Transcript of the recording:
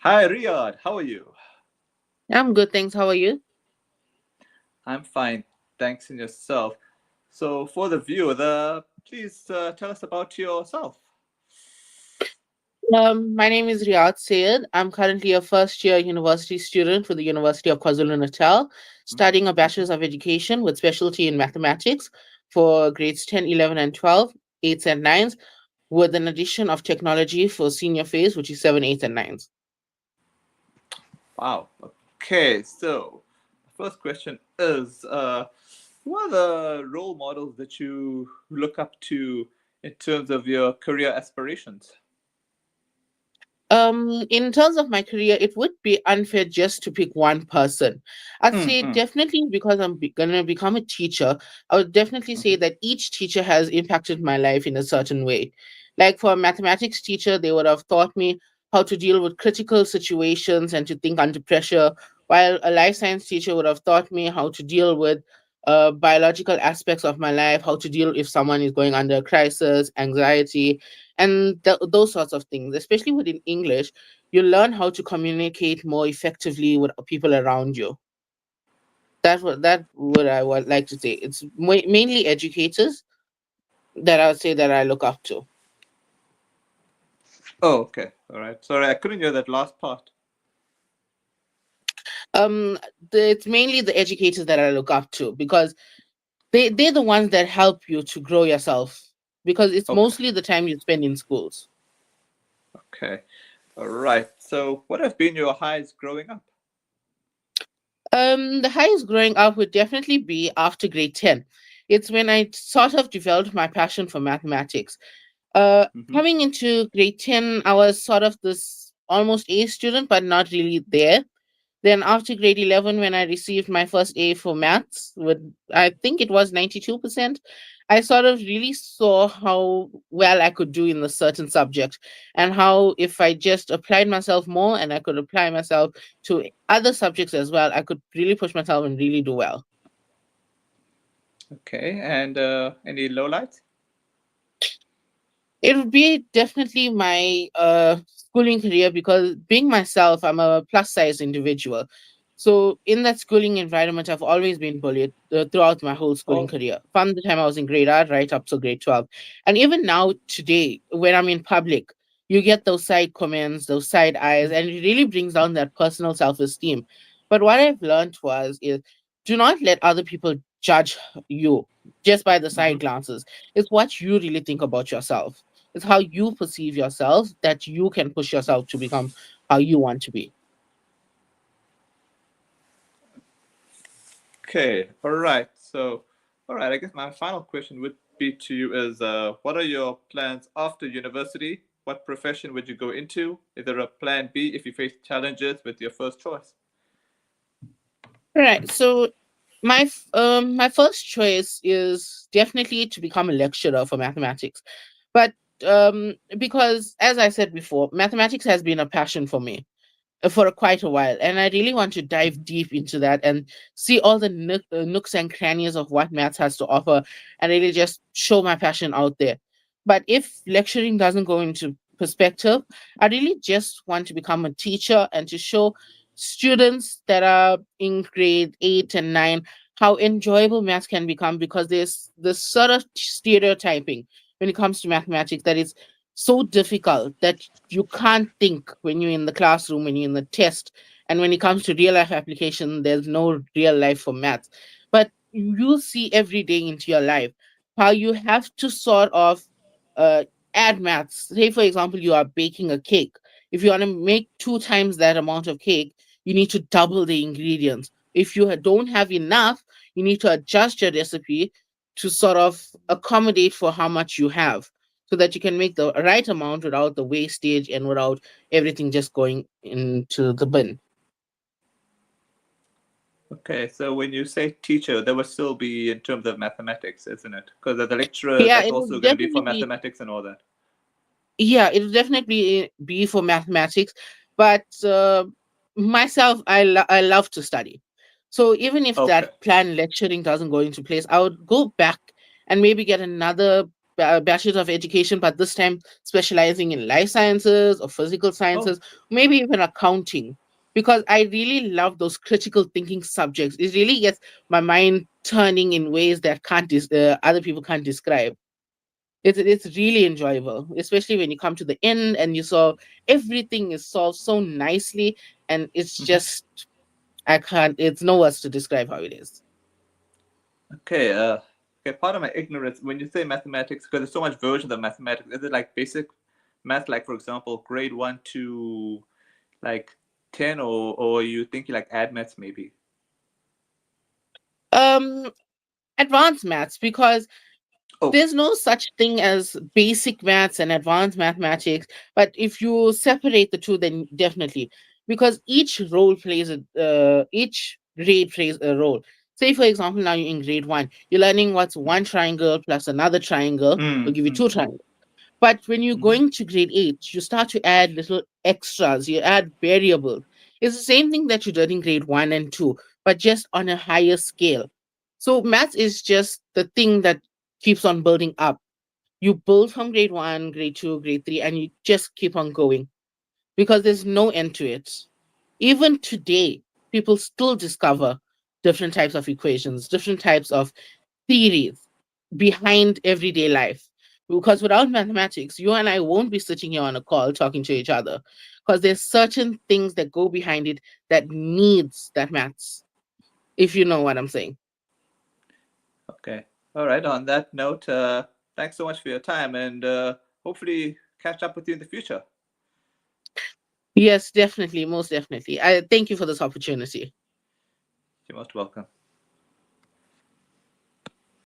Hi, Riyadh. How are you? I'm good, thanks. How are you? I'm fine. Thanks, and yourself. So, for the viewer, please tell us about yourself. My name is Riyaad Syed. I'm currently a first year university student for the University of KwaZulu Natal, studying a Mm-hmm. Bachelor's of Education with specialty in mathematics for grades 10, 11, and 12, 8s and 9s, with an addition of technology for senior phase, which is 7, 8, and 9s. Wow. Okay, so the first question is who are the role models that you look up to in terms of your career aspirations? In terms of my career, it would be unfair just to pick one person. I'd say Mm-hmm. definitely because gonna become a teacher, I would definitely say that each teacher has impacted my life in a certain way. Like for a mathematics teacher, they would have taught me how to deal with critical situations and to think under pressure, while a life science teacher would have taught me how to deal with biological aspects of my life, how to deal if someone is going under a crisis, anxiety, and those sorts of things. Especially within English, you learn how to communicate more effectively with people around you. That's what I would like to say. It's mainly educators that I would say that I look up to. Oh, okay. All right. Sorry, I couldn't hear that last part. um it's mainly the educators that I look up to because they're the ones that help you to grow yourself, because it's Okay. mostly the time you spend in schools. Okay. All right. So, what have been your highs growing up? The highest growing up would definitely be after grade 10. It's when I sort of developed my passion for mathematics. Mm-hmm. Coming into grade 10, I was sort of this almost A student, but not really there. Then after grade 11, when I received my first A for maths, with I think it was 92%, I sort of really saw how well I could do in a certain subject, and how if I just applied myself more and I could apply myself to other subjects as well, I could really push myself and really do well. Okay. And any lowlights? It would be definitely my schooling career, because being myself, I'm a plus size individual. So in that schooling environment, I've always been bullied throughout my whole schooling Oh. career, from the time I was in grade R right up to grade 12. And even now, today, when I'm in public, you get those side comments, those side eyes, and it really brings down that personal self esteem. But what I've learned is do not let other people judge you just by the Mm-hmm. side glances. It's what you really think about yourself. It's how you perceive yourself that you can push yourself to become how you want to be. Okay. All right. So, all right. I guess my final question would be to you is, what are your plans after university? What profession would you go into? Is there a plan B if you face challenges with your first choice? All right. So my first choice is definitely to become a lecturer for mathematics, but because as I said before, mathematics has been a passion for me for quite a while, and I really want to dive deep into that and see all the nooks and crannies of what maths has to offer, and really just show my passion out there. But if lecturing doesn't go into perspective, I really just want to become a teacher and to show students that are in grade 8 and 9 how enjoyable maths can become, because there's this sort of stereotyping when it comes to mathematics that it's so difficult that you can't think when you're in the classroom, when you're in the test, and when it comes to real life application, there's no real life for maths. But you'll see every day into your life how you have to sort of uh, add maths. Say, for example, you are baking a cake. If you want to make two times that amount of cake, you need to double the ingredients. If you don't have enough, you need to adjust your recipe to sort of accommodate for how much you have, so that you can make the right amount without the wastage and without everything just going into the bin. Okay, so when you say teacher, there will still be in terms of mathematics, isn't it? Because as a lecturer, Yeah, that's it would also going to be for definitely be. mathematics and all that. Yeah, it would definitely be for mathematics. But myself, I love to study. So even if Okay. that planned lecturing doesn't go into place, I would go back and maybe get another bachelor's of education, but this time specializing in life sciences or physical Oh. sciences, maybe even accounting, because I really love those critical thinking subjects. It really gets my mind turning in ways that other people can't describe. It's really enjoyable, especially when you come to the end and you saw everything is solved so nicely, and it's Mhm. just I can't. It's no words to describe how it is. Okay. Okay. Part of my ignorance when you say mathematics, because there's so much versions of mathematics. Is it like basic math, like for example, grade 1 to like 10, or are you thinking like add maths maybe? Um, Advanced maths, because Okay. there's no such thing as basic maths and advanced mathematics, but if you separate the two, then definitely, because each grade plays a role. Say for example, now you're in grade one, you're learning what's one triangle plus another triangle will Mm, give you mm, two mm, triangles. But when you're mhm. going to grade eight, you start to add little extras, you add variables. It's the same thing that you did in grade one and two, but just on a higher scale. So maths is just the thing that keeps on building up. You build from grade one, grade two, grade three, and you just keep on going because there's no end to it. Even today, people still discover different types of equations, different types of theories behind everyday life. Because without mathematics, you and I won't be sitting here on a call talking to each other. Because there's certain things that go behind it that needs that maths, if you know what I'm saying. Okay. All right. On that note, thanks so much for your time, and hopefully catch up with you in the future. Yes, definitely, most definitely. I thank you for this opportunity. You're most welcome.